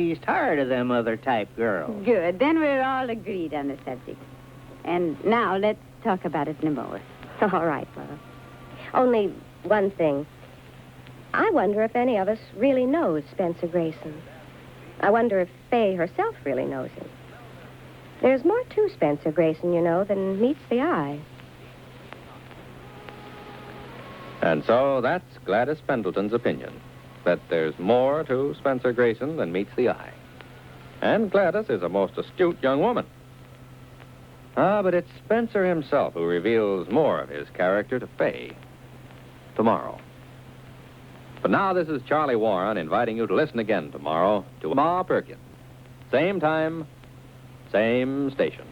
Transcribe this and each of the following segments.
He's tired of them other type girls. Good. Then we're all agreed on the subject. And now let's talk about it no more. All right, Mother. Only one thing. I wonder if any of us really knows Spencer Grayson. I wonder if Fay herself really knows him. There's more to Spencer Grayson, you know, than meets the eye. And so that's Gladys Pendleton's opinion, that there's more to Spencer Grayson than meets the eye. And Gladys is a most astute young woman. But it's Spencer himself who reveals more of his character to Fay tomorrow. But now this is Charlie Warren inviting you to listen again tomorrow to Ma Perkins. Same time, same station.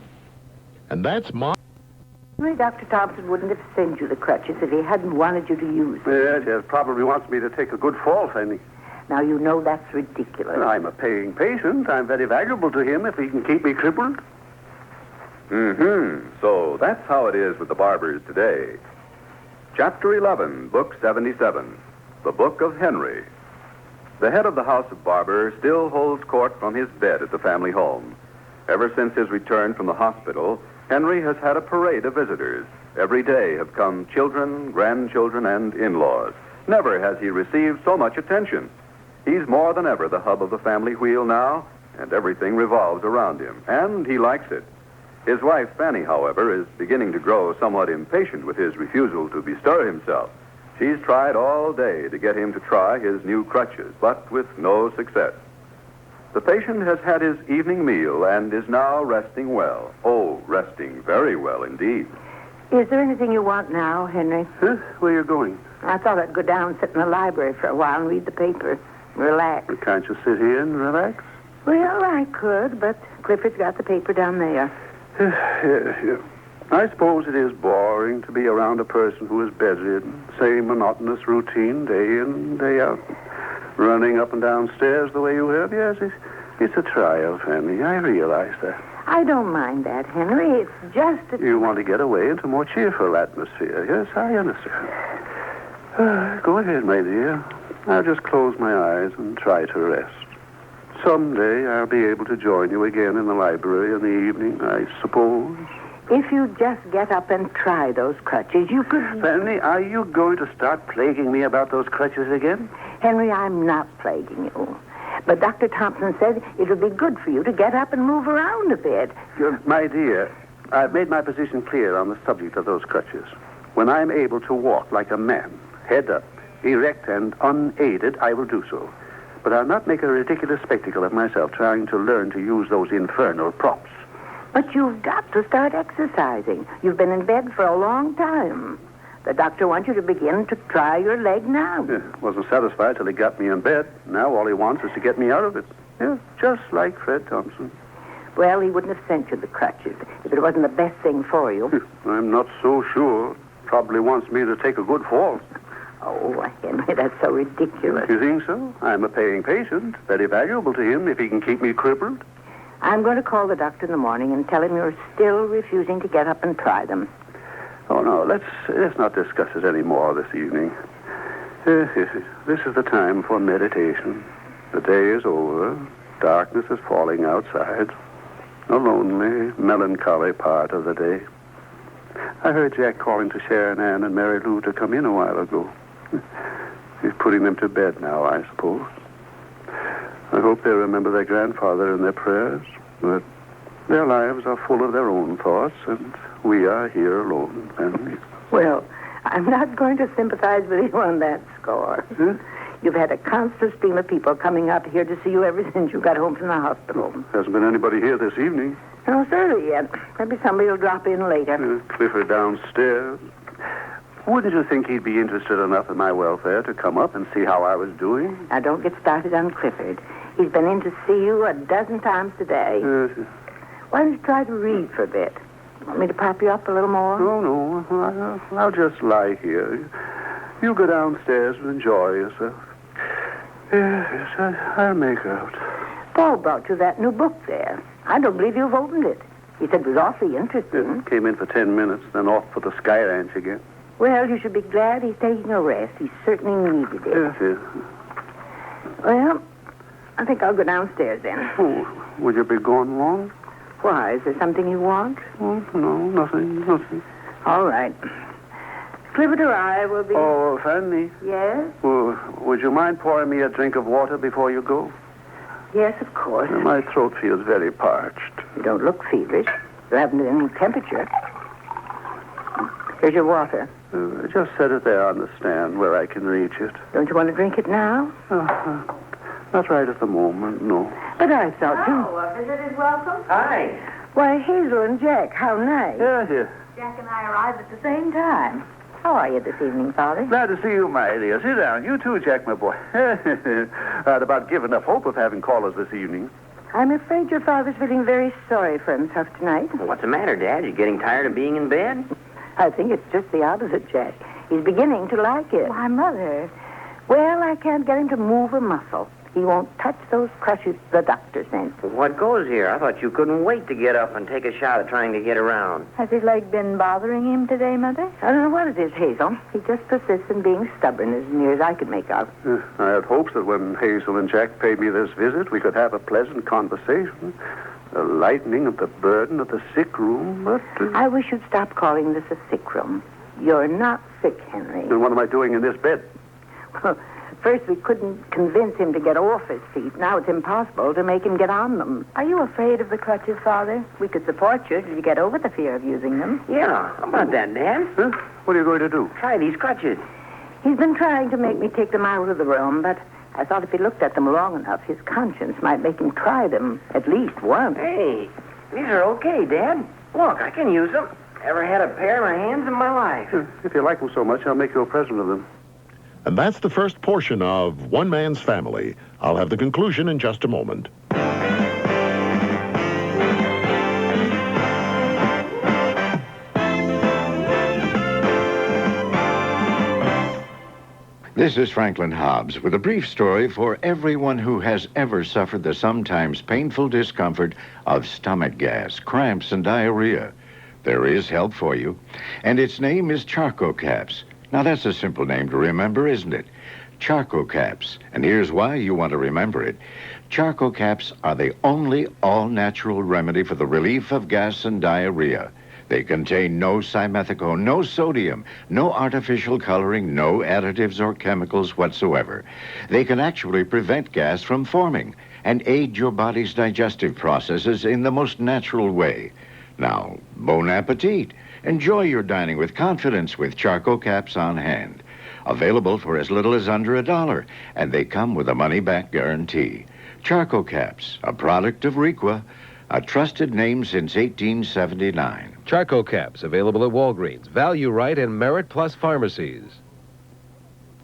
And that's Ma. Dr. Thompson wouldn't have sent you the crutches if he hadn't wanted you to use them. Yes, probably wants me to take a good fall, Fanny. Now, you know that's ridiculous. I'm a paying patient. I'm very valuable to him if he can keep me crippled. So that's how it is with the barbers today. Chapter 11, Book 77, The Book of Henry. The head of the House of Barber still holds court from his bed at the family home. Ever since his return from the hospital, Henry has had a parade of visitors. Every day have come children, grandchildren, and in-laws. Never has he received so much attention. He's more than ever the hub of the family wheel now, and everything revolves around him, and he likes it. His wife, Fanny, however, is beginning to grow somewhat impatient with his refusal to bestir himself. She's tried all day to get him to try his new crutches, but with no success. The patient has had his evening meal and is now resting well. Oh, resting very well indeed. Is there anything you want now, Henry? Huh? Where are you going? I thought I'd go down and sit in the library for a while and read the paper. Relax. Well, can't you sit here and relax? Well, I could, but Clifford's got the paper down there. Yes. I suppose it is boring to be around a person who is bedridden. Same monotonous routine, day in, day out. Running up and down stairs the way you have. Yes, it's a trial, Fanny. I realize that. I don't mind that, Henry. It's just that... You want to get away into a more cheerful atmosphere. Yes, I understand. Go ahead, my dear. I'll just close my eyes and try to rest. Someday I'll be able to join you again in the library in the evening, I suppose. If you just get up and try those crutches, you could... Fanny, are you going to start plaguing me about those crutches again? Henry, I'm not plaguing you. But Dr. Thompson said it would be good for you to get up and move around a bit. My dear, I've made my position clear on the subject of those crutches. When I'm able to walk like a man, head up, erect and unaided, I will do so. But I'll not make a ridiculous spectacle of myself trying to learn to use those infernal props. But you've got to start exercising. You've been in bed for a long time. The doctor wants you to begin to try your leg now. Yeah, wasn't satisfied till he got me in bed. Now all he wants is to get me out of it. Yeah, just like Fred Thompson. Well, he wouldn't have sent you the crutches if it wasn't the best thing for you. I'm not so sure. Probably wants me to take a good fall. Oh, Henry, that's so ridiculous. You think so? I'm a paying patient. Very valuable to him if he can keep me crippled. I'm going to call the doctor in the morning and tell him you're still refusing to get up and try them. Oh, no, let's not discuss it any more this evening. This is the time for meditation. The day is over. Darkness is falling outside. A lonely, melancholy part of the day. I heard Jack calling to Sharon Ann and Mary Lou to come in a while ago. He's putting them to bed now, I suppose. I hope they remember their grandfather in their prayers, but their lives are full of their own thoughts, and we are here alone. And... Well, I'm not going to sympathize with you on that score. You've had a constant stream of people coming up here to see you ever since you got home from the hospital. Hasn't been anybody here this evening. No, certainly yet. Maybe somebody will drop in later. Clifford downstairs. Wouldn't you think he'd be interested enough in my welfare to come up and see how I was doing? Now, don't get started on Clifford. He's been in to see you a dozen times today. Why don't you try to read for a bit? Want me to prop you up a little more? No. I'll just lie here. You go downstairs and enjoy yourself. Yes, I'll make out. Paul brought you that new book there. I don't believe you've opened it. He said it was awfully interesting. Came in for 10 minutes, then off for the Sky Ranch again. Well, you should be glad he's taking a rest. He certainly needed it. Yes. Well, I think I'll go downstairs then. Oh, would you be gone long? Why? Is there something you want? Oh, no, nothing. All right. Clifford or I will be... Oh, Fanny. Yes? Would you mind pouring me a drink of water before you go? Yes, of course. My throat feels very parched. You don't look feverish. You haven't any temperature. Here's your water. Just set it there on the stand where I can reach it. Don't you want to drink it now? Not right at the moment, no. But I thought you... Oh, a visitor is welcome. Hi. Why, Hazel and Jack, how nice. Yeah. Jack and I arrived at the same time. How are you this evening, Father? Glad to see you, my dear. Sit down. You too, Jack, my boy. I'd about given up hope of having callers this evening. I'm afraid your father's feeling very sorry for himself tonight. What's the matter, Dad? You getting tired of being in bed? I think it's just the opposite, Jack. He's beginning to like it. Why, Mother. Well, I can't get him to move a muscle. He won't touch those crutches the doctor sent. What goes here? I thought you couldn't wait to get up and take a shot at trying to get around. Has his leg been bothering him today, Mother? I don't know what it is, Hazel. He just persists in being stubborn as near as I could make out. I had hopes that when Hazel and Jack paid me this visit, we could have a pleasant conversation. The lightening of the burden of the sick room, but... I wish you'd stop calling this a sick room. You're not sick, Henry. Then what am I doing in this bed? Well, first we couldn't convince him to get off his feet. Now it's impossible to make him get on them. Are you afraid of the crutches, Father? We could support you till you get over the fear of using them. Yeah, how about that, Dad? Huh? What are you going to do? Try these crutches. He's been trying to make me take them out of the room, but I thought if he looked at them long enough, his conscience might make him try them at least once. Hey, these are okay, Dad. Look, I can use them. Ever had a pair in my hands in my life. If you like them so much, I'll make you a present of them. And that's the first portion of One Man's Family. I'll have the conclusion in just a moment. This is Franklin Hobbs with a brief story for everyone who has ever suffered the sometimes painful discomfort of stomach gas, cramps, and diarrhea. There is help for you, and its name is CharcoCaps. Now, that's a simple name to remember, isn't it? CharcoCaps, and here's why you want to remember it. CharcoCaps are the only all-natural remedy for the relief of gas and diarrhea. They contain no simethicone, no sodium, no artificial coloring, no additives or chemicals whatsoever. They can actually prevent gas from forming and aid your body's digestive processes in the most natural way. Now, bon appetit. Enjoy your dining with confidence with CharcoCaps on hand. Available for as little as under $1, and they come with a money-back guarantee. CharcoCaps, a product of Requa, a trusted name since 1879. CharcoCaps, available at Walgreens, Value Right, and Merit Plus pharmacies.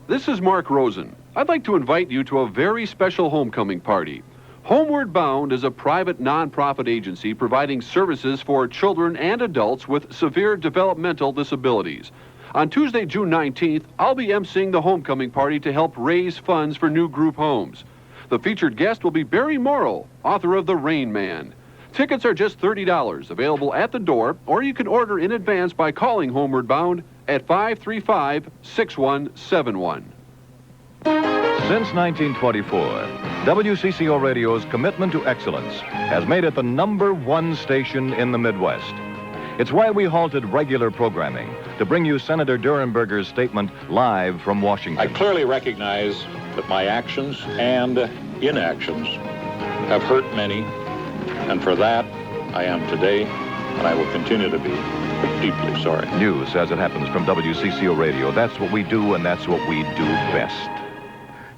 This is Mark Rosen. I'd like to invite you to a very special homecoming party. Homeward Bound is a private nonprofit agency providing services for children and adults with severe developmental disabilities. On Tuesday, June 19th, I'll be emceeing the homecoming party to help raise funds for new group homes. The featured guest will be Barry Morrow, author of The Rain Man. Tickets are just $30, available at the door, or you can order in advance by calling Homeward Bound at 535-6171. Since 1924, WCCO Radio's commitment to excellence has made it the #1 station in the Midwest. It's why we halted regular programming to bring you Senator Durenberger's statement live from Washington. I clearly recognize that my actions and inactions have hurt many, and for that I am today, and I will continue to be, deeply sorry. News as it happens from WCCO Radio. That's what we do, and that's what we do best.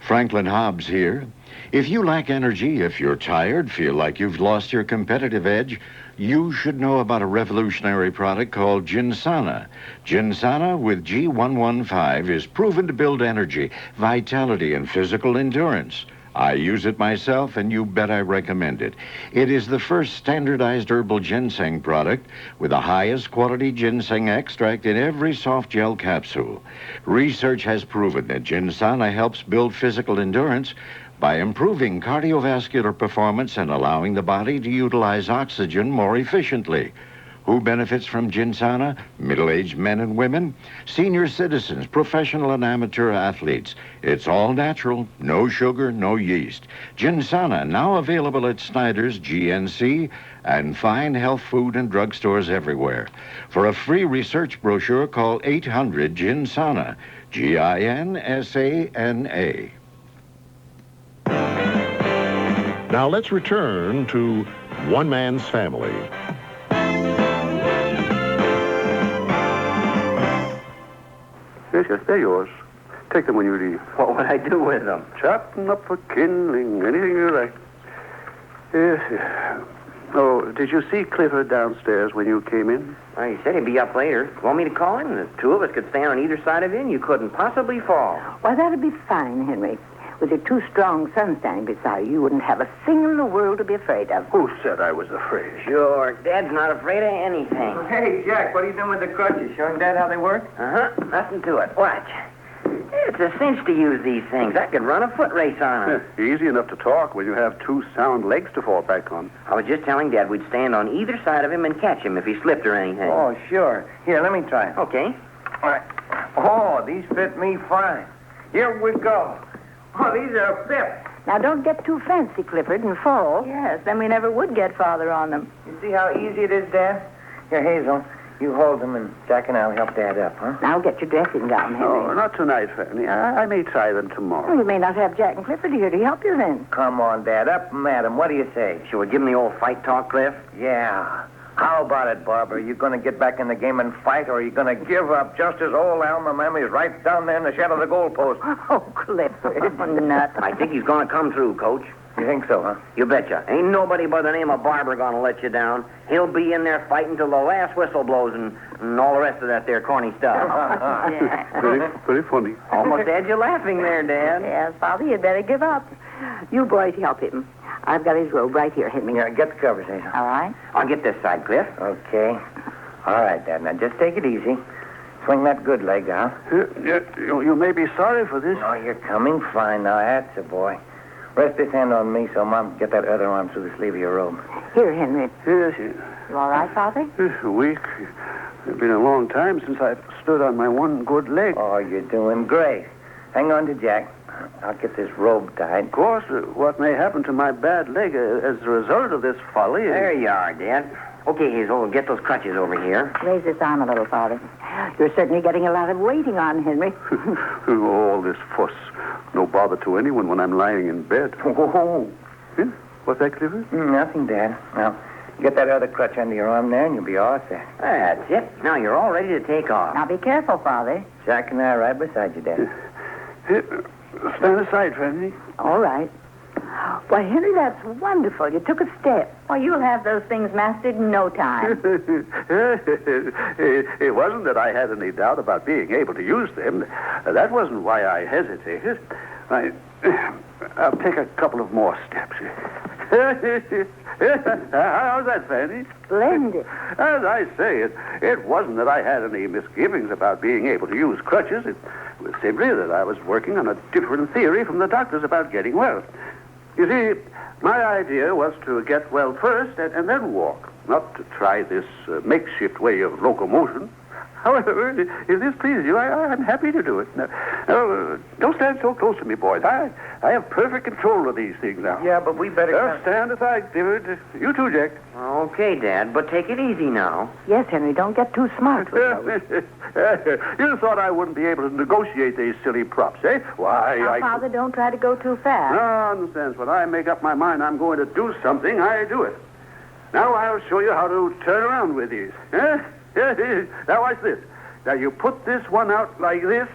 Franklin Hobbs here. If you lack energy, if you're tired, feel like you've lost your competitive edge, you should know about a revolutionary product called Ginsana. Ginsana with G115 is proven to build energy, vitality, and physical endurance. I use it myself, and you bet I recommend it. It is the first standardized herbal ginseng product with the highest quality ginseng extract in every soft gel capsule. Research has proven that Ginsana helps build physical endurance by improving cardiovascular performance and allowing the body to utilize oxygen more efficiently. Who benefits from Ginsana? Middle-aged men and women, senior citizens, professional and amateur athletes. It's all natural, no sugar, no yeast. Ginsana, now available at Snyder's, GNC, and fine health food and drugstores everywhere. For a free research brochure, call 800-GINSANA, GINSANA. Now let's return to One Man's Family. Yes, they're yours. Take them when you leave. What would I do with them? Chop them up for kindling, anything you like. Yes. Oh, did you see Clifford downstairs when you came in? Well, he said he'd be up later. Want me to call him? The two of us could stand on either side of you, and you couldn't possibly fall. Why, that'd be fine, Henry. With your two strong sons standing beside you, you wouldn't have a thing in the world to be afraid of. Who said I was afraid? Sure, Dad's not afraid of anything. Hey, Jack, what are you doing with the crutches? Showing Dad how they work? Uh-huh, nothing to it. Watch. It's a cinch to use these things. I could run a foot race on them. Easy enough to talk when you have two sound legs to fall back on. I was just telling Dad we'd stand on either side of him and catch him if he slipped or anything. Oh, sure. Here, let me try it. Okay. All right. Oh, these fit me fine. Here we go. Oh, these are a flip. Now, don't get too fancy, Clifford, and fall. Yes, then we never would get farther on them. You see how easy it is, Dad? Here, Hazel, you hold them, and Jack and I'll help Dad up, huh? Now get your dressing gown, Henry. Oh, not tonight, Fanny. I may try them tomorrow. Well, you may not have Jack and Clifford here to help you then. Come on, Dad. Up, madam. What do you say? Should we give him the old fight talk, Cliff? Yeah. How about it, Barber? Are you going to get back in the game and fight, or are you going to give up just as old Alma Mammy's right down there in the shadow of the goalpost? Oh, Clifford, nut. I think he's going to come through, Coach. You think so, huh? You betcha. Ain't nobody by the name of Barber going to let you down. He'll be in there fighting till the last whistle blows and all the rest of that there corny stuff. Very funny. Almost had you laughing there, Dad. Yes, Father, you'd better give up. You boys help him. I've got his robe right here, Henry. Yeah, get the covers, Hazel. All right. I'll get this side, Cliff. Okay. All right, Dad. Now, just take it easy. Swing that good leg out. You may be sorry for this. Oh, you're coming fine now. That's a boy. Rest this hand on me so Mom can get that other arm through the sleeve of your robe. Here, Henry. Yes. You all right, Father? Weak. It's been a long time since I've stood on my one good leg. Oh, you're doing great. Hang on to Jack. I'll get this robe tied. Of course, what may happen to my bad leg as a result of this folly... There you are, Dad. Okay, Hazel, get those crutches over here. Raise this arm a little, Father. You're certainly getting a lot of waiting on, Henry. All this fuss. No bother to anyone when I'm lying in bed. Oh. What's that, Clifford? Nothing, Dad. Now, get that other crutch under your arm there, and you'll be all set. That's it. Now you're all ready to take off. Now, be careful, Father. Jack and I are right beside you, Dad. Stand aside, Fanny. All right. Why, Henry, that's wonderful. You took a step. Well, you'll have those things mastered in no time. It wasn't that I had any doubt about being able to use them. That wasn't why I hesitated. I'll take a couple of more steps. How's that, Fanny? Splendid. As I say, it wasn't that I had any misgivings about being able to use crutches. It was simply that I was working on a different theory from the doctors about getting well. You see, my idea was to get well first and then walk, not to try this makeshift way of locomotion. However, if this pleases you, I'm happy to do it. Now, don't stand so close to me, boys. I have perfect control of these things now. Yeah, but we better... stand aside, David. You too, Jack. Okay, Dad, but take it easy now. Yes, Henry, don't get too smart with those. You thought I wouldn't be able to negotiate these silly props, eh? Why, Now, Father, don't try to go too fast. Nonsense. When I make up my mind I'm going to do something, I do it. Now I'll show you how to turn around with these. Now watch this. Now you put this one out like this,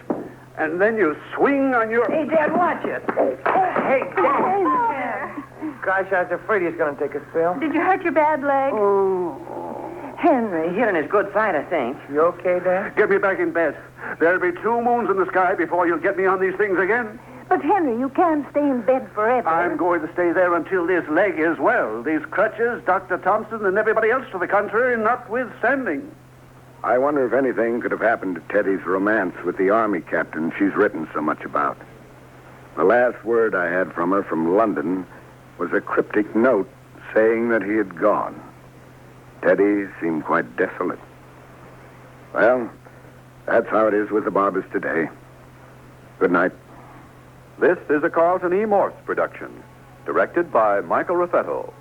and then you swing on your... Hey, Dad, watch it. Hey, Dad. Gosh, I was afraid he was going to take a spill. Did you hurt your bad leg? Henry. He hit on his good side, I think. You okay, Dad? Get me back in bed. There'll be 2 moons in the sky before you'll get me on these things again. But, Henry, you can't stay in bed forever. I'm going to stay there until this leg is well. These crutches, Dr. Thompson, and everybody else to the contrary, notwithstanding. I wonder if anything could have happened to Teddy's romance with the Army captain she's written so much about. The last word I had from her from London was a cryptic note saying that he had gone. Teddy seemed quite desolate. Well, that's how it is with the Barbers today. Good night. This is a Carlton E. Morse production, directed by Michael Raffetto.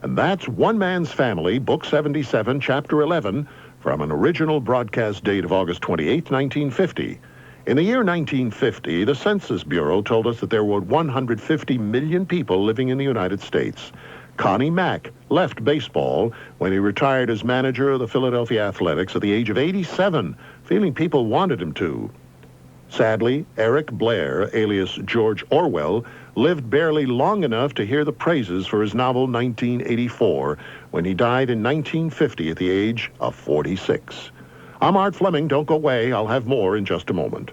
And that's One Man's Family, Book 77, Chapter 11, from an original broadcast date of August 28, 1950. In the year 1950, the Census Bureau told us that there were 150 million people living in the United States. Connie Mack left baseball when he retired as manager of the Philadelphia Athletics at the age of 87, feeling people wanted him to. Sadly, Eric Blair, alias George Orwell, lived barely long enough to hear the praises for his novel 1984 when he died in 1950 at the age of 46. I'm Art Fleming. Don't go away. I'll have more in just a moment.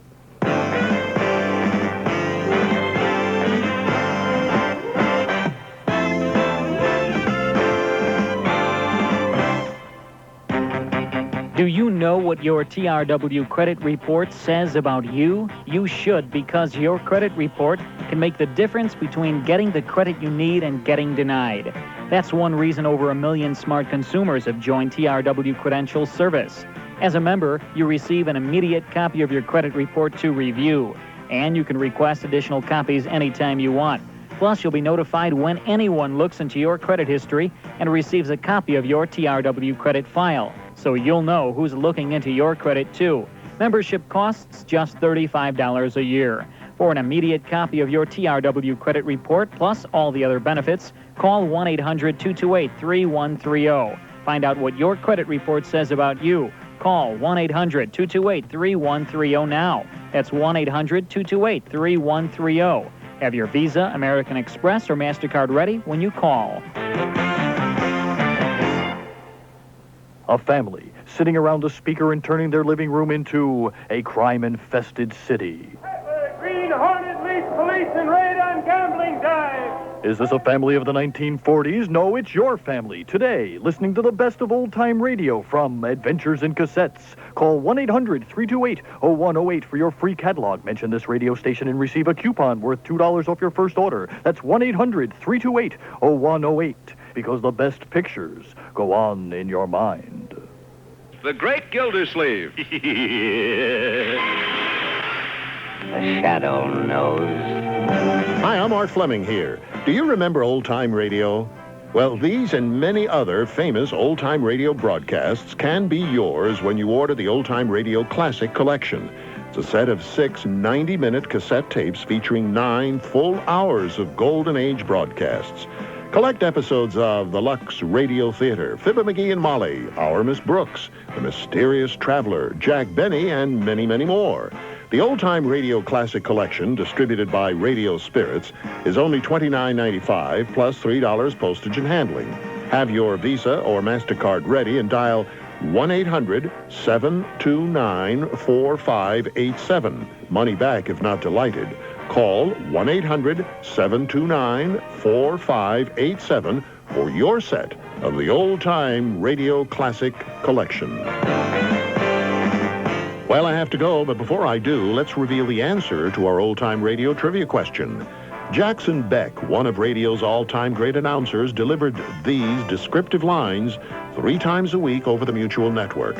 Do you know what your TRW credit report says about you? You should, because your credit report can make the difference between getting the credit you need and getting denied. That's one reason over 1 million smart consumers have joined TRW Credentials Service. As a member, you receive an immediate copy of your credit report to review, and you can request additional copies anytime you want. Plus, you'll be notified when anyone looks into your credit history and receives a copy of your TRW credit file, so you'll know who's looking into your credit, too. Membership costs just $35 a year. For an immediate copy of your TRW credit report, plus all the other benefits, call 1-800-228-3130. Find out what your credit report says about you. Call 1-800-228-3130 now. That's 1-800-228-3130. Have your Visa, American Express, or MasterCard ready when you call. A family sitting around a speaker and turning their living room into a crime-infested city. Green Hornet leads police and raid on gambling dive. Is this a family of the 1940s? No, it's your family. Today, listening to the best of old-time radio from Adventures in Cassettes. Call 1-800-328-0108 for your free catalog. Mention this radio station and receive a coupon worth $2 off your first order. That's 1-800-328-0108. Because the best pictures go on in your mind. The Great Gildersleeve. The shadow knows. Hi, I'm Art Fleming here. Do you remember old-time radio? Well, these and many other famous old-time radio broadcasts can be yours when you order the Old Time Radio Classic Collection. It's a set of 6 90-minute cassette tapes featuring 9 full hours of Golden Age broadcasts. Collect episodes of The Lux Radio Theater, Fibber McGee and Molly, Our Miss Brooks, The Mysterious Traveler, Jack Benny, and many, many more. The Old Time Radio Classic Collection, distributed by Radio Spirits, is only $29.95 plus $3 postage and handling. Have your Visa or MasterCard ready and dial 1-800-729-4587. Money back if not delighted. Call 1-800-729-4587 for your set of the Old Time Radio Classic Collection. Well, I have to go, but before I do, let's reveal the answer to our old-time radio trivia question. Jackson Beck, one of radio's all-time great announcers, delivered these descriptive lines 3 times a week over the Mutual Network.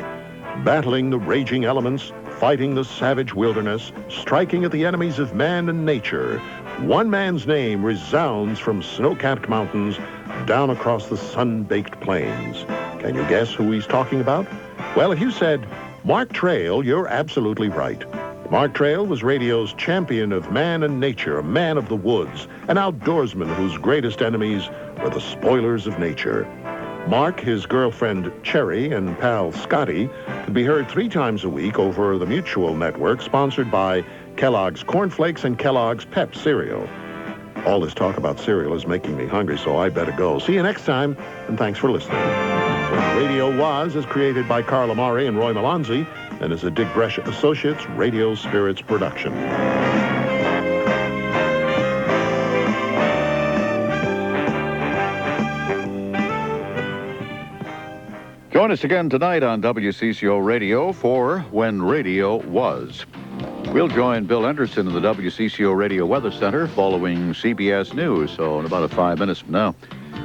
Battling the raging elements, fighting the savage wilderness, striking at the enemies of man and nature, one man's name resounds from snow-capped mountains down across the sun-baked plains. Can you guess who he's talking about? Well, if you said Mark Trail, you're absolutely right. Mark Trail was radio's champion of man and nature, a man of the woods, an outdoorsman whose greatest enemies were the spoilers of nature. Mark, his girlfriend Cherry, and pal Scotty could be heard 3 times a week over the Mutual Network, sponsored by Kellogg's Corn Flakes and Kellogg's Pep cereal. All this talk about cereal is making me hungry, so I better go. See you next time, and thanks for listening. Radio Was is created by Carl Amari and Roy Malonzi and is a Dick Bresch Associates Radio Spirits production. Join us again tonight on WCCO Radio for When Radio Was. We'll join Bill Anderson in the WCCO Radio Weather Center following CBS News, so in about 5 minutes from now.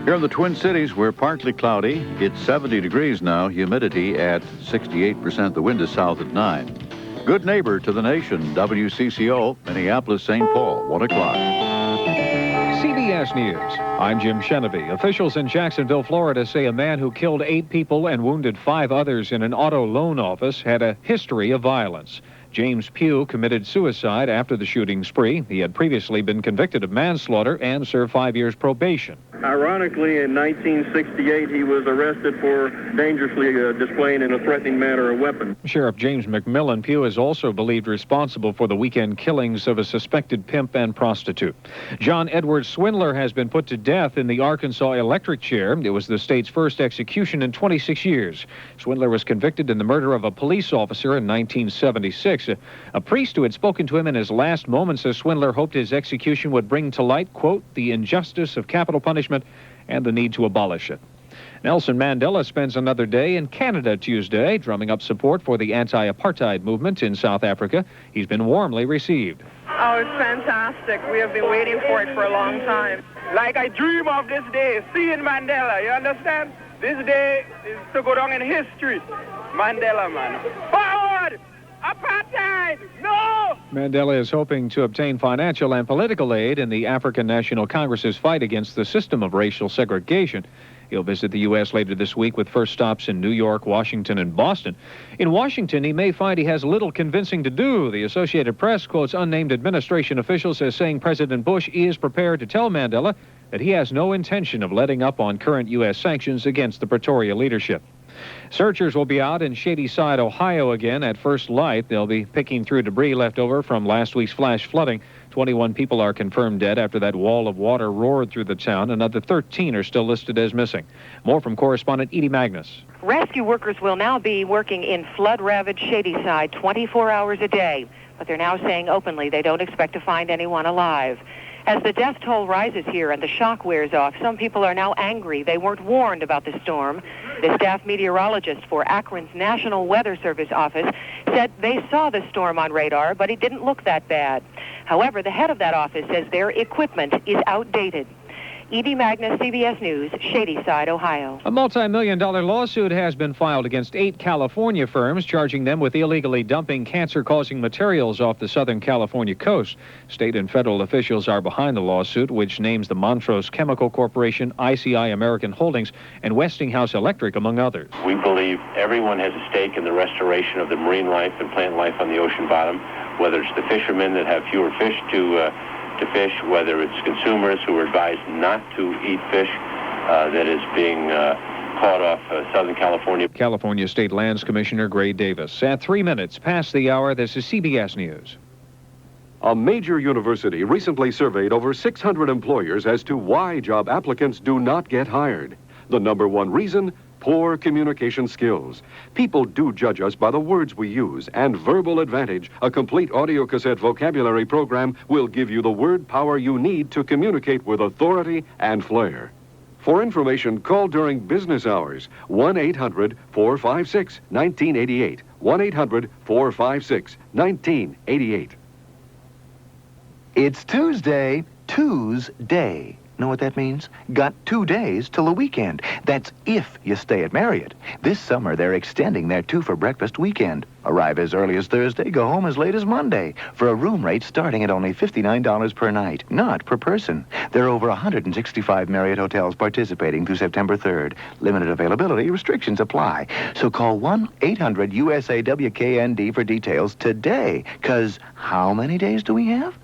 Here in the Twin Cities, we're partly cloudy. It's 70 degrees now, humidity at 68%. The wind is south at 9. Good neighbor to the nation, WCCO, Minneapolis-St. Paul, 1 o'clock. CBS News. I'm Jim Shenevey. Officials in Jacksonville, Florida say a man who killed 8 people and wounded 5 others in an auto loan office had a history of violence. James Pugh committed suicide after the shooting spree. He had previously been convicted of manslaughter and served 5 years probation. Ironically, in 1968, he was arrested for dangerously displaying in a threatening manner a weapon. Sheriff James McMillan. Pugh is also believed responsible for the weekend killings of a suspected pimp and prostitute. John Edward Swindler has been put to death in the Arkansas electric chair. It was the state's first execution in 26 years. Swindler was convicted in the murder of a police officer in 1976. A priest who had spoken to him in his last moments says Swindler hoped his execution would bring to light, quote, the injustice of capital punishment and the need to abolish it. Nelson Mandela spends another day in Canada Tuesday, drumming up support for the anti-apartheid movement in South Africa. He's been warmly received. Oh, it's fantastic. We have been waiting for it for a long time. Like I dream of this day, seeing Mandela, you understand? This day is to go down in history. Mandela, man. Forward! Apartheid! No! Mandela is hoping to obtain financial and political aid in the African National Congress's fight against the system of racial segregation. He'll visit the U.S. later this week with first stops in New York, Washington, and Boston. In Washington, he may find he has little convincing to do. The Associated Press quotes unnamed administration officials as saying President Bush is prepared to tell Mandela that he has no intention of letting up on current U.S. sanctions against the Pretoria leadership. Searchers will be out in Shadyside, Ohio again at first light. They'll be picking through debris left over from last week's flash flooding. 21 people are confirmed dead after that wall of water roared through the town. Another 13 are still listed as missing. More from correspondent Edie Magnus. Rescue workers will now be working in flood-ravaged Shadyside 24 hours a day, but they're now saying openly they don't expect to find anyone alive. As the death toll rises here and the shock wears off, some people are now angry they weren't warned about the storm. The staff meteorologist for Akron's National Weather Service office said they saw the storm on radar, but it didn't look that bad. However, the head of that office says their equipment is outdated. Edie Magnus, CBS News, Shadyside, Ohio. A multi-million-dollar lawsuit has been filed against 8 California firms, charging them with illegally dumping cancer-causing materials off the Southern California coast. State and federal officials are behind the lawsuit, which names the Montrose Chemical Corporation, ICI American Holdings, and Westinghouse Electric, among others. We believe everyone has a stake in the restoration of the marine life and plant life on the ocean bottom, whether it's the fishermen that have fewer fish to fish, whether it's consumers who are advised not to eat fish that is being caught off Southern California. California State Lands Commissioner Gray Davis. At 3 minutes past the hour, this is CBS News. A major university recently surveyed over 600 employers as to why job applicants do not get hired. The number one reason: poor communication skills. People do judge us by the words we use, and Verbal Advantage, a complete audio cassette vocabulary program, will give you the word power you need to communicate with authority and flair. For information, call during business hours. 1-800-456-1988. 1-800-456-1988. It's Tuesday. Tuesday. Know what that means? Got 2 days till the weekend. That's if you stay at Marriott. This summer, they're extending their 2 for breakfast weekend. Arrive as early as Thursday, go home as late as Monday, for a room rate starting at only $59 per night, not per person. There are over 165 Marriott hotels participating through September 3rd. Limited availability, restrictions apply. So call 1-800-USA-WKND for details today, because how many days do we have?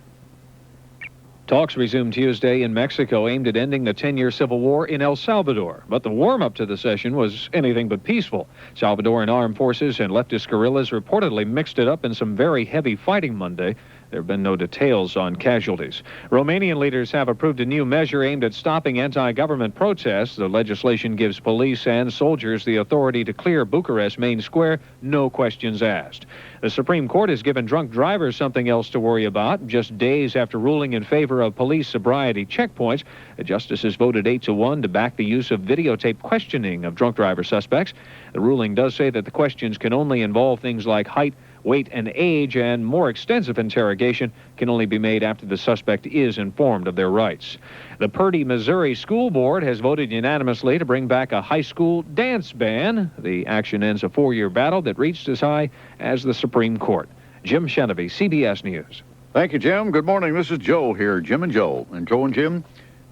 Talks resumed Tuesday in Mexico aimed at ending the 10-year civil war in El Salvador. But the warm-up to the session was anything but peaceful. Salvadoran armed forces and leftist guerrillas reportedly mixed it up in some very heavy fighting Monday. There have been no details on casualties. Romanian leaders have approved a new measure aimed at stopping anti-government protests. The legislation gives police and soldiers the authority to clear Bucharest main square, no questions asked. The Supreme Court has given drunk drivers something else to worry about. Just days after ruling in favor of police sobriety checkpoints, the justices voted 8-1 to back the use of videotape questioning of drunk driver suspects. The ruling does say that the questions can only involve things like height, Weight and age and more extensive interrogation can only be made after the suspect is informed of their rights. The Purdy, Missouri School Board has voted unanimously to bring back a high school dance ban. The action ends a 4-year battle that reached as high as the Supreme Court. Jim Shenevy, CBS News. Thank you, Jim. Good morning. This is Joe here, Jim and Joe. And Joe and Jim,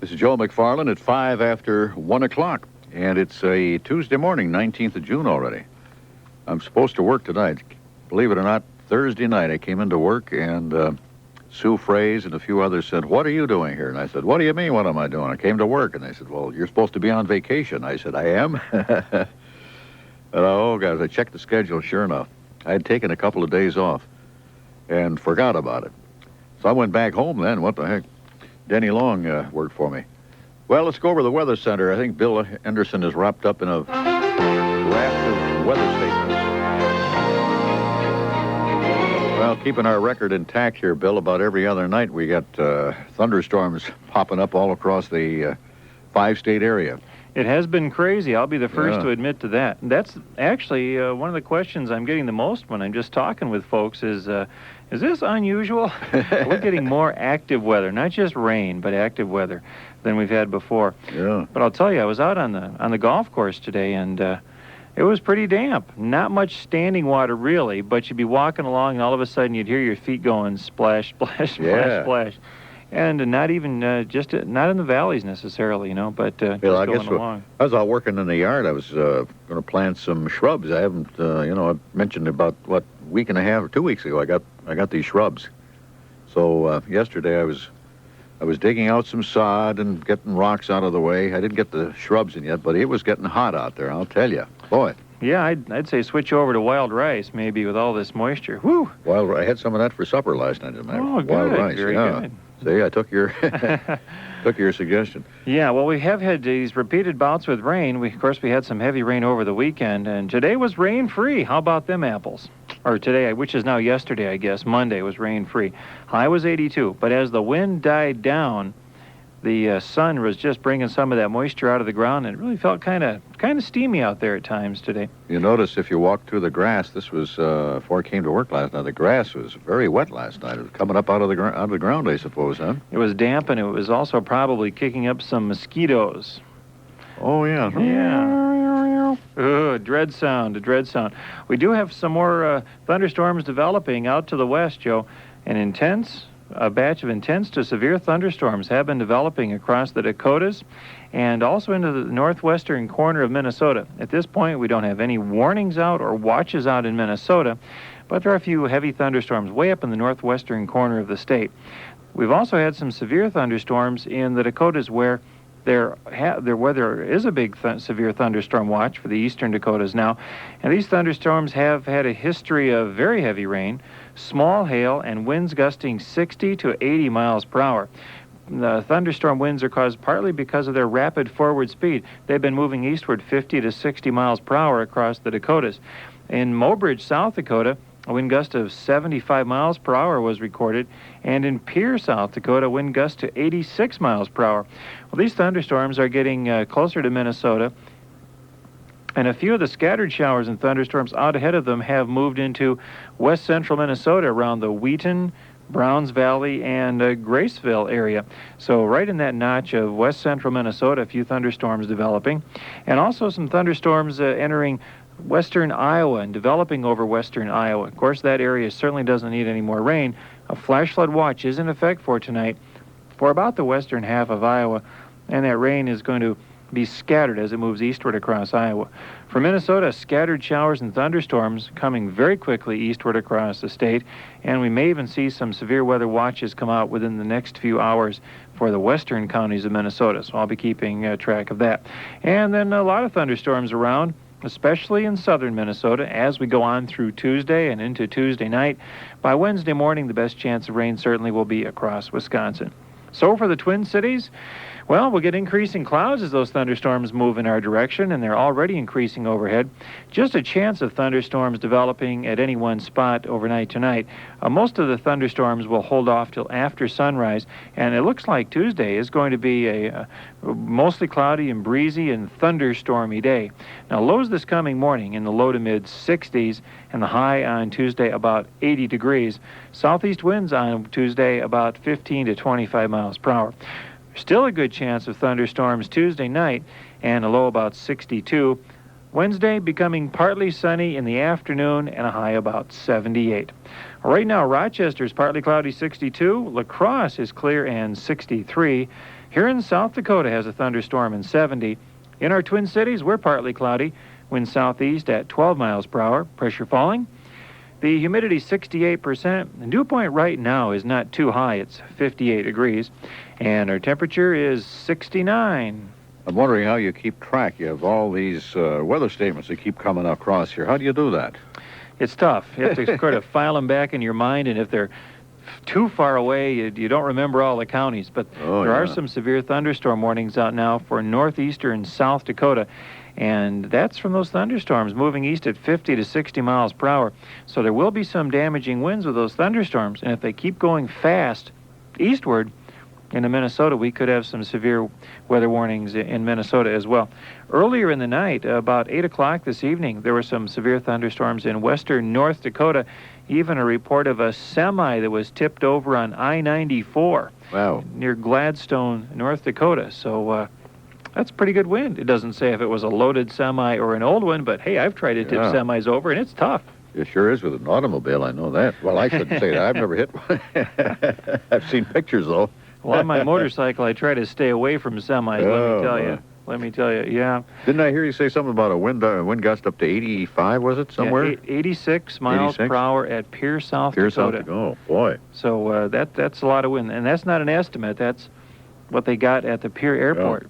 this is Joe McFarland at 5 after 1 o'clock. And it's a Tuesday morning, 19th of June already. I'm supposed to work tonight. Believe it or not, Thursday night I came into work and Sue Fraze and a few others said, "What are you doing here?" And I said, "What do you mean, what am I doing? I came to work." And they said, "Well, you're supposed to be on vacation." I said, "I am?" And, oh, guys, I checked the schedule, sure enough. I had taken a couple of days off and forgot about it. So I went back home then. What the heck? Denny Long worked for me. Well, let's go over the Weather Center. I think Bill Anderson is wrapped up in a raft of weather statements. Well, keeping our record intact here, Bill, about every other night we got thunderstorms popping up all across the 5-state area. It has been crazy. I'll be the first to admit to that. That's actually one of the questions I'm getting the most when I'm just talking with folks is this unusual? We're getting more active weather, not just rain, but active weather than we've had before. Yeah. But I'll tell you, I was out on the golf course today, and it was pretty damp. Not much standing water, really, but you'd be walking along, and all of a sudden you'd hear your feet going splash, splash, splash, splash. And not even, not in the valleys necessarily, you know, but just going along. I was out working in the yard. I was going to plant some shrubs. I haven't, I mentioned about, a week and a half or 2 weeks ago, I got these shrubs. So yesterday I was digging out some sod and getting rocks out of the way. I didn't get the shrubs in yet, but it was getting hot out there, I'll tell you. Boy. Yeah, I'd say switch over to wild rice, maybe, with all this moisture. Whew. I had some of that for supper last night. Oh, good. Wild rice, Very good. See, I took your took your suggestion. Yeah, well, we have had these repeated bouts with rain. Of course, we had some heavy rain over the weekend, and today was rain-free. How about them apples? Or today, which is now yesterday, I guess. Monday was rain-free. High was 82. But as the wind died down, the sun was just bringing some of that moisture out of the ground, and it really felt kind of steamy out there at times today. You notice if you walk through the grass, this was before I came to work last night. The grass was very wet last night. It was coming up out of the ground, I suppose, huh? It was damp, and it was also probably kicking up some mosquitoes. Oh yeah. Yeah. A dread sound. We do have some more thunderstorms developing out to the west, Joe, a batch of intense to severe thunderstorms have been developing across the Dakotas and also into the northwestern corner of Minnesota. At this point, we don't have any warnings out or watches out in Minnesota, but there are a few heavy thunderstorms way up in the northwestern corner of the state. We've also had some severe thunderstorms in the Dakotas where there is a big severe thunderstorm watch for the eastern Dakotas now, and these thunderstorms have had a history of very heavy rain, small hail, and winds gusting 60 to 80 miles per hour. The thunderstorm winds are caused partly because of their rapid forward speed. They've been moving eastward 50 to 60 miles per hour across the Dakotas. In Mobridge, South Dakota, a wind gust of 75 miles per hour was recorded, and in Pierre, South Dakota, a wind gust to 86 miles per hour. Well, these thunderstorms are getting closer to Minnesota, and a few of the scattered showers and thunderstorms out ahead of them have moved into west central Minnesota around the Wheaton, Browns Valley, and Graceville area. So right in that notch of west central Minnesota, a few thunderstorms developing, and also some thunderstorms entering western Iowa and developing over western Iowa. Of course, that area certainly doesn't need any more rain. A flash flood watch is in effect for tonight for about the western half of Iowa, and that rain is going to be scattered as it moves eastward across Iowa. For Minnesota, scattered showers and thunderstorms coming very quickly eastward across the state, and we may even see some severe weather watches come out within the next few hours for the western counties of Minnesota, so I'll be keeping track of that. And then a lot of thunderstorms around, especially in southern Minnesota, as we go on through Tuesday and into Tuesday night. By Wednesday morning, the best chance of rain certainly will be across Wisconsin. So for the Twin Cities, Well, we'll get increasing clouds as those thunderstorms move in our direction, and they're already increasing overhead. Just a chance of thunderstorms developing at any one spot overnight tonight. Most of the thunderstorms will hold off till after sunrise, and it looks like Tuesday is going to be a mostly cloudy and breezy and thunderstormy day. Now, lows this coming morning in the low to mid 60s, and the high on Tuesday about 80 degrees. Southeast winds on Tuesday about 15 to 25 miles per hour. Still a good chance of thunderstorms Tuesday night, and a low about 62. Wednesday becoming partly sunny in the afternoon and a high about 78. Right now, Rochester's partly cloudy 62. La Crosse is clear and 63. Here in South Dakota has a thunderstorm in 70. In our Twin Cities, we're partly cloudy. Wind southeast at 12 miles per hour. Pressure falling. The humidity 68%. The dew point right now is not too high. It's 58 degrees. And our temperature is 69. I'm wondering how you keep track. You have all these weather statements that keep coming across here. How do you do that? It's tough. You have to sort of file them back in your mind, and if they're too far away, you don't remember all the counties. But there are some severe thunderstorm warnings out now for northeastern South Dakota. And that's from those thunderstorms moving east at 50 to 60 miles per hour. So there will be some damaging winds with those thunderstorms. And if they keep going fast eastward into Minnesota, we could have some severe weather warnings in Minnesota as well. Earlier in the night, about 8 o'clock this evening, there were some severe thunderstorms in western North Dakota. Even a report of a semi that was tipped over on I-94 near Gladstone, North Dakota. So that's pretty good wind. It doesn't say if it was a loaded semi or an old one, but hey, I've tried to tip semis over, and it's tough. It sure is with an automobile, I know that. Well, I shouldn't say that. I've never hit one. I've seen pictures, though. Well, on my motorcycle, I try to stay away from semis, let me tell you, yeah. Didn't I hear you say something about a wind gust up to 85, was it, somewhere? Yeah, 86 miles per hour at Pierre, South Dakota. Oh, boy. So that's a lot of wind. And that's not an estimate. That's what they got at the Pierre Airport.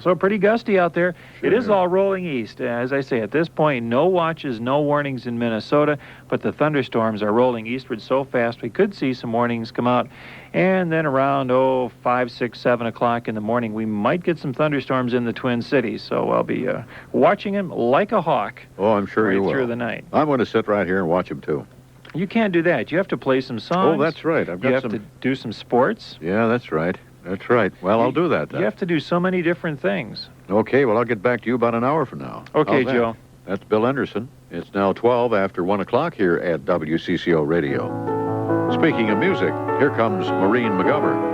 So pretty gusty out there. It is all rolling east. As I say, at this point, no watches, no warnings in Minnesota, but the thunderstorms are rolling eastward so fast we could see some warnings come out. And then around, 5, 6, 7 o'clock in the morning, we might get some thunderstorms in the Twin Cities. So I'll be watching them like a hawk. Oh, I'm sure you will. Through the night. I'm going to sit right here and watch them, too. You can't do that. You have to play some songs. Oh, that's right. You have to do some sports. Yeah, that's right. That's right. Well, I'll do that then. You have to do so many different things. Okay, well, I'll get back to you about an hour from now. Okay, Joe. That's Bill Anderson. It's now 12 after 1 o'clock here at WCCO Radio. Speaking of music, here comes Maureen McGovern.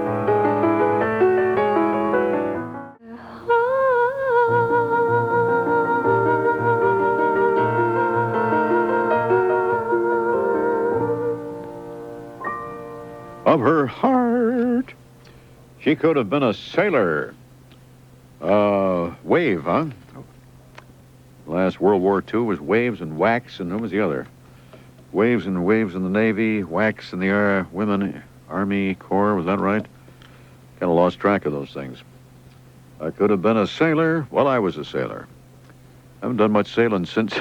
Of her heart, she could have been a sailor. Wave, huh? Last World War II was waves and wax, and who was the other? Waves in the Navy, wax in the Women Army Corps, was that right? Kind of lost track of those things. I could have been a sailor. Well, I was a sailor. I haven't done much sailing since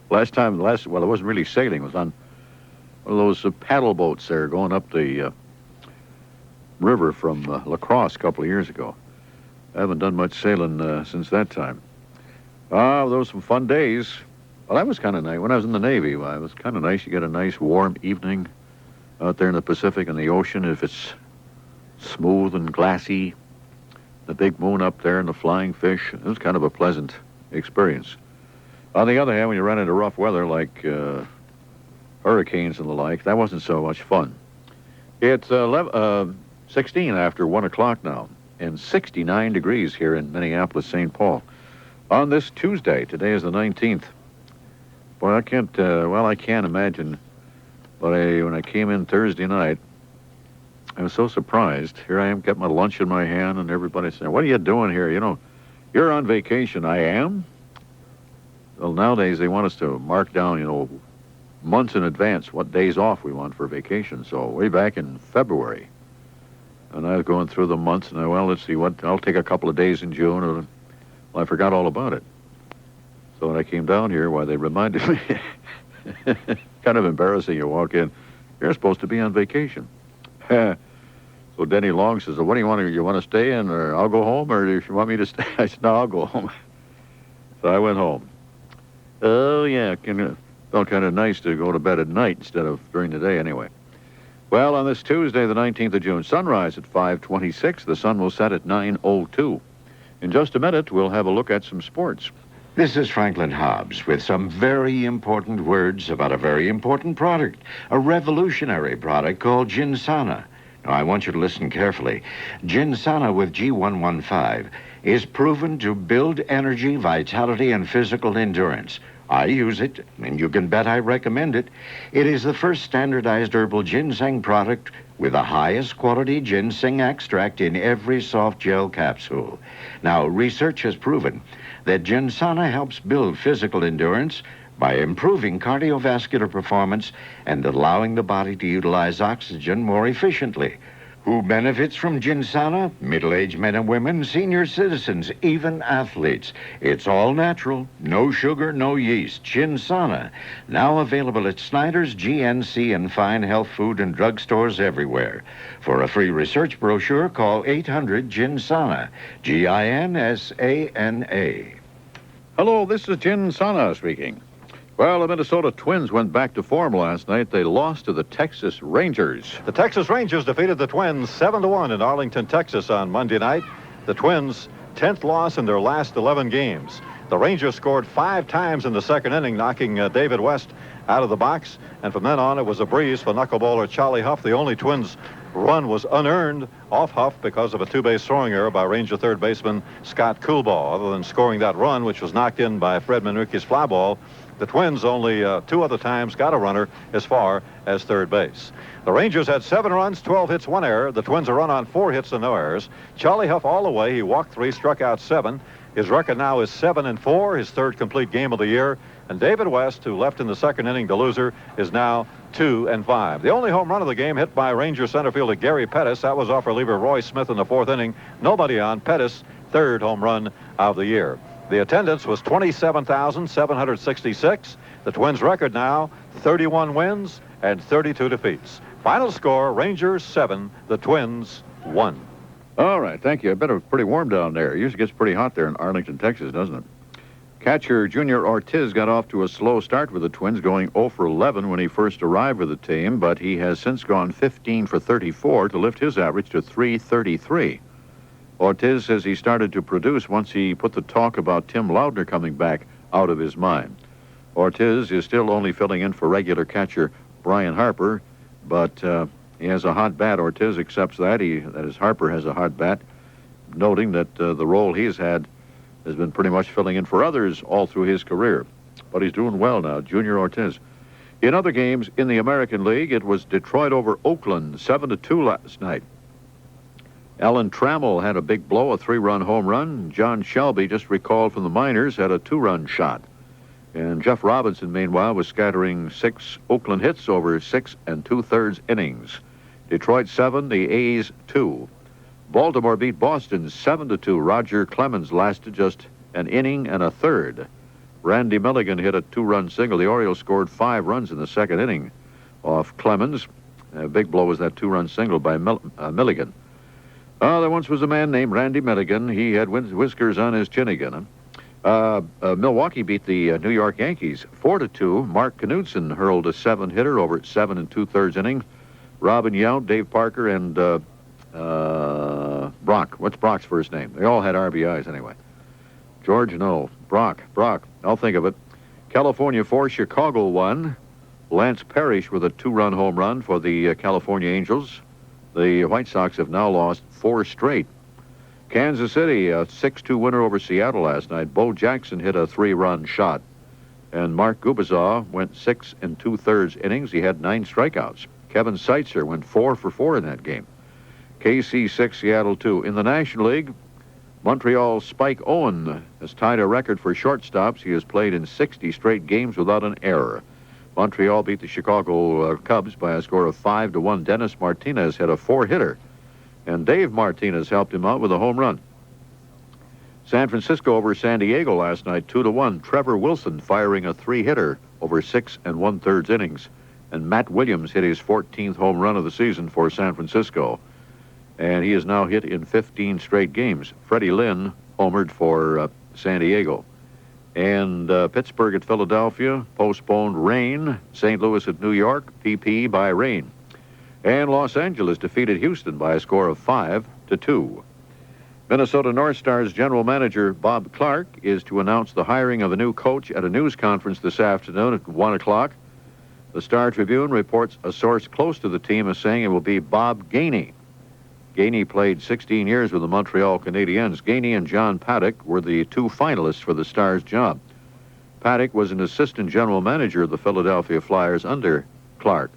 well, it wasn't really sailing. It was on one of those paddle boats there going up the river from La Crosse a couple of years ago. I haven't done much sailing since that time. Those were some fun days. Well, that was kind of nice. When I was in the Navy, it was kind of nice. You get a nice warm evening out there in the Pacific and the ocean. If it's smooth and glassy, the big moon up there and the flying fish, it was kind of a pleasant experience. On the other hand, when you run into rough weather like hurricanes and the like, that wasn't so much fun. It's 16 after 1 o'clock now, and 69 degrees here in Minneapolis-St. Paul. On this Tuesday, today is the 19th. Boy, I can't imagine, but when I came in Thursday night, I was so surprised. Here I am, got my lunch in my hand, and everybody's saying, "What are you doing here? You know, you're on vacation." I am? Well, nowadays they want us to mark down, months in advance what days off we want for vacation. So way back in February, and I was going through the months, and let's see, I'll take a couple of days in June. Well, I forgot all about it. So when I came down here, they reminded me. Kind of embarrassing. You walk in, you're supposed to be on vacation. So Denny Long says, what do you want to, stay in, or I'll go home, or if you want me to stay? I said, no, I'll go home. So I went home. Oh, yeah, felt kind of nice to go to bed at night instead of during the day anyway. Well, on this Tuesday, the 19th of June, sunrise at 5:26. The sun will set at 9:02. In just a minute, we'll have a look at some sports. This is Franklin Hobbs with some very important words about a very important product, a revolutionary product called Ginsana. Now, I want you to listen carefully. Ginsana with G115 is proven to build energy, vitality, and physical endurance. I use it, and you can bet I recommend it. It is the first standardized herbal ginseng product with the highest quality ginseng extract in every soft gel capsule. Now, research has proven that Ginsana helps build physical endurance by improving cardiovascular performance and allowing the body to utilize oxygen more efficiently. Who benefits from Ginsana? Middle-aged men and women, senior citizens, even athletes. It's all natural, no sugar, no yeast. Ginsana, now available at Snyder's, GNC, and fine health food and drug stores everywhere. For a free research brochure, call 800-GINSANA, Ginsana. Hello, this is Ginsana speaking. Well, the Minnesota Twins went back to form last night. They lost to the Texas Rangers. The Texas Rangers defeated the Twins 7-1 in Arlington, Texas on Monday night. The Twins' 10th loss in their last 11 games. The Rangers scored 5 times in the second inning, knocking David West out of the box. And from then on, it was a breeze for knuckleballer Charlie Huff. The only Twins run was unearned off Huff because of a 2-base throwing error by Ranger third baseman Scott Coolbaugh. Other than scoring that run, which was knocked in by Fred Manrique's fly ball, the Twins only 2 other times got a runner as far as third base. The Rangers had 7 runs, 12 hits, 1 error. The Twins are run on 4 hits and no errors. Charlie Huff all the way. He walked 3, struck out 7. His record now is 7-4, his 3rd complete game of the year. And David West, who left in the second inning to loser, is now 2-5. The only home run of the game hit by Ranger center fielder Gary Pettis. That was off reliever Roy Smith in the 4th inning. Nobody on. Pettis' 3rd home run of the year. The attendance was 27,766. The Twins' record now, 31 wins and 32 defeats. Final score, Rangers 7, the Twins 1. All right, thank you. I bet it was pretty warm down there. It usually gets pretty hot there in Arlington, Texas, doesn't it? Catcher Junior Ortiz got off to a slow start with the Twins, going 0 for 11 when he first arrived with the team, but he has since gone 15 for 34 to lift his average to .333. Ortiz says he started to produce once he put the talk about Tim Loudner coming back out of his mind. Ortiz is still only filling in for regular catcher Brian Harper, but he has a hot bat. Ortiz accepts that. That is, Harper has a hot bat, noting that the role he's had has been pretty much filling in for others all through his career. But he's doing well now, Junior Ortiz. In other games in the American League, it was Detroit over Oakland, 7-2 last night. Alan Trammell had a big blow, a 3-run home run. John Shelby, just recalled from the minors, had a 2-run shot. And Jeff Robinson, meanwhile, was scattering 6 Oakland hits over 6 2/3 innings. Detroit 7, the A's 2. Baltimore beat Boston 7-2. Roger Clemens lasted just an inning and a third. Randy Milligan hit a 2-run single. The Orioles scored 5 runs in the second inning off Clemens. A big blow was that 2-run single by Milligan. There once was a man named Randy Milligan. He had whiskers on his chin again. Milwaukee beat the New York Yankees 4-2. Mark Knudsen hurled a 7-hitter over 7 2/3 innings. Robin Yount, Dave Parker, and Brock. What's Brock's first name? They all had RBIs anyway. George, no. Brock. I'll think of it. California 4, Chicago 1. Lance Parrish with a 2-run home run for the California Angels. The White Sox have now lost 4 straight. Kansas City, a 6-2 winner over Seattle last night. Bo Jackson hit a 3-run shot. And Mark Gubicza went 6 2/3 innings. He had 9 strikeouts. Kevin Seitzer went 4 for 4 in that game. KC 6, Seattle 2. In the National League, Montreal's Spike Owen has tied a record for shortstops. He has played in 60 straight games without an error. Montreal beat the Chicago Cubs by a score of 5-1. Dennis Martinez had a 4-hitter, and Dave Martinez helped him out with a home run. San Francisco over San Diego last night, 2-1. Trevor Wilson firing a 3-hitter over 6 1/3 innings, and Matt Williams hit his 14th home run of the season for San Francisco. and he has now hit in 15 straight games. Freddie Lynn homered for San Diego. And Pittsburgh at Philadelphia postponed rain. St. Louis at New York, PP by rain. And Los Angeles defeated Houston by a score of 5-2. Minnesota North Stars general manager Bob Clark is to announce the hiring of a new coach at a news conference this afternoon at 1 o'clock. The Star Tribune reports a source close to the team is saying it will be Bob Gainey. Gainey played 16 years with the Montreal Canadiens. Gainey and John Paddock were the two finalists for the Stars job. Paddock was an assistant general manager of the Philadelphia Flyers under Clark.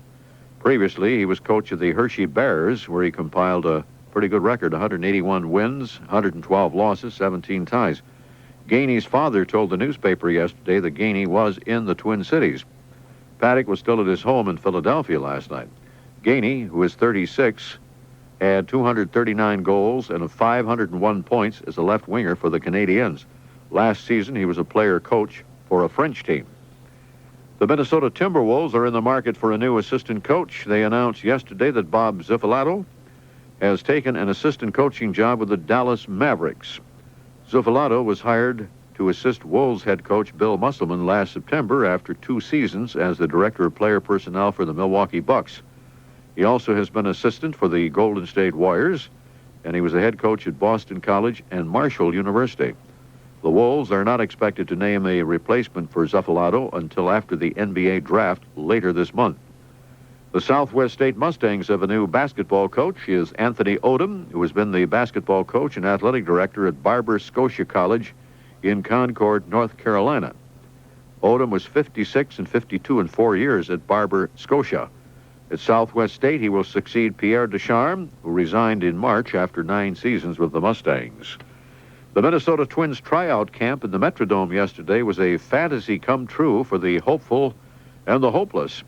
Previously, he was coach of the Hershey Bears, where he compiled a pretty good record, 181 wins, 112 losses, 17 ties. Gainey's father told the newspaper yesterday that Gainey was in the Twin Cities. Paddock was still at his home in Philadelphia last night. Gainey, who is 36, had 239 goals and 501 points as a left winger for the Canadiens. Last season, he was a player-coach for a French team. The Minnesota Timberwolves are in the market for a new assistant coach. They announced yesterday that Bob Zuffalato has taken an assistant coaching job with the Dallas Mavericks. Zuffalato was hired to assist Wolves head coach Bill Musselman last September after 2 seasons as the director of player personnel for the Milwaukee Bucks. He also has been assistant for the Golden State Warriors, and he was a head coach at Boston College and Marshall University. The Wolves are not expected to name a replacement for Zuffalato until after the NBA draft later this month. The Southwest State Mustangs have a new basketball coach. He is Anthony Odom, who has been the basketball coach and athletic director at Barber Scotia College in Concord, North Carolina. Odom was 56 and 52 in 4 years at Barber Scotia. At Southwest State, he will succeed Pierre Deschamps, who resigned in March after 9 seasons with the Mustangs. The Minnesota Twins tryout camp in the Metrodome yesterday was a fantasy come true for the hopeful and the hopeless.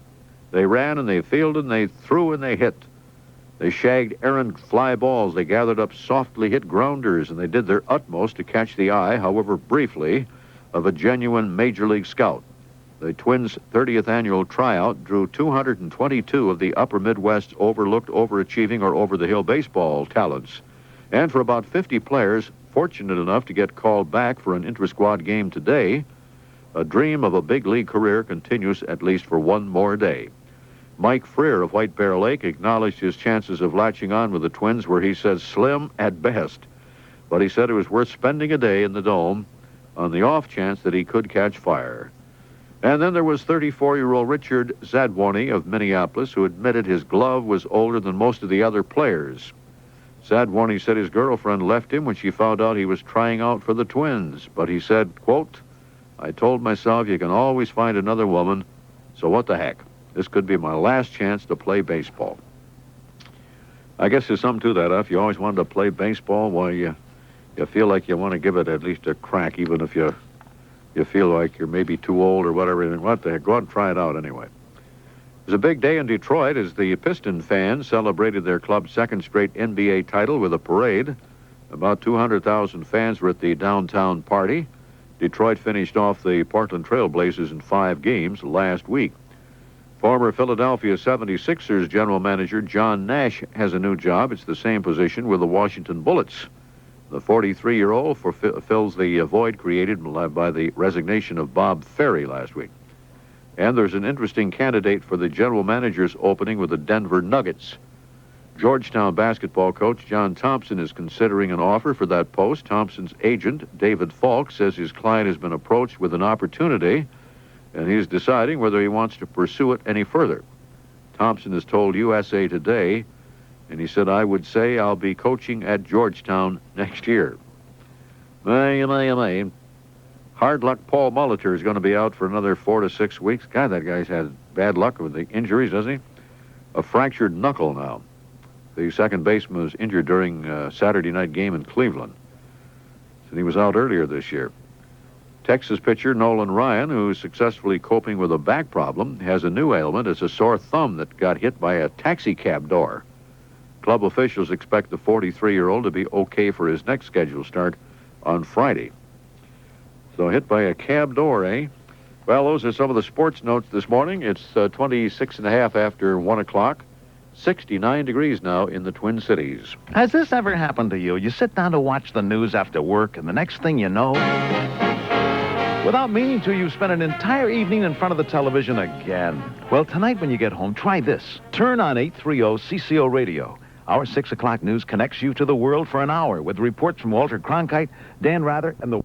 They ran and they fielded and they threw and they hit. They shagged errant fly balls. They gathered up softly hit grounders, and they did their utmost to catch the eye, however briefly, of a genuine Major League scout. The Twins' 30th annual tryout drew 222 of the upper Midwest's overlooked, overachieving, or over-the-hill baseball talents. And for about 50 players fortunate enough to get called back for an inter-squad game today, a dream of a big league career continues at least for one more day. Mike Freer of White Bear Lake acknowledged his chances of latching on with the Twins, where he says slim at best. But he said it was worth spending a day in the Dome on the off chance that he could catch fire. And then there was 34-year-old Richard Zadwani of Minneapolis, who admitted his glove was older than most of the other players. Zadwani said his girlfriend left him when she found out he was trying out for the Twins. But he said, quote, "I told myself you can always find another woman, so what the heck? This could be my last chance to play baseball." I guess there's something to that. If you always wanted to play baseball, well, you feel like you want to give it at least a crack, even if you feel like you're maybe too old or whatever. And what the heck, go out and try it out anyway. It was a big day in Detroit as the Piston fans celebrated their club's second straight NBA title with a parade. About 200,000 fans were at the downtown party. Detroit finished off the Portland Trail Blazers in 5 games last week. Former Philadelphia 76ers general manager John Nash has a new job. It's the same position with the Washington Bullets. The 43-year-old fills the void created by the resignation of Bob Ferry last week. And there's an interesting candidate for the general manager's opening with the Denver Nuggets. Georgetown basketball coach John Thompson is considering an offer for that post. Thompson's agent, David Falk, says his client has been approached with an opportunity, and he's deciding whether he wants to pursue it any further. Thompson has told USA Today, and he said, "I would say I'll be coaching at Georgetown next year." Hard luck Paul Molitor is going to be out for another 4 to 6 weeks. God, that guy's had bad luck with the injuries, doesn't he? A fractured knuckle now. The second baseman was injured during a Saturday night game in Cleveland. And he was out earlier this year. Texas pitcher Nolan Ryan, who's successfully coping with a back problem, has a new ailment. It's a sore thumb that got hit by a taxi cab door. Club officials expect the 43-year-old to be okay for his next scheduled start on Friday. So hit by a cab door, eh? Well, those are some of the sports notes this morning. It's 26 and a half after 1 o'clock. 69 degrees now in the Twin Cities. Has this ever happened to you? You sit down to watch the news after work, and the next thing you know, without meaning to, you spend an entire evening in front of the television again. Well, tonight when you get home, try this. Turn on 830 CCO Radio. Our 6 o'clock news connects you to the world for an hour with reports from Walter Cronkite, Dan Rather, and the...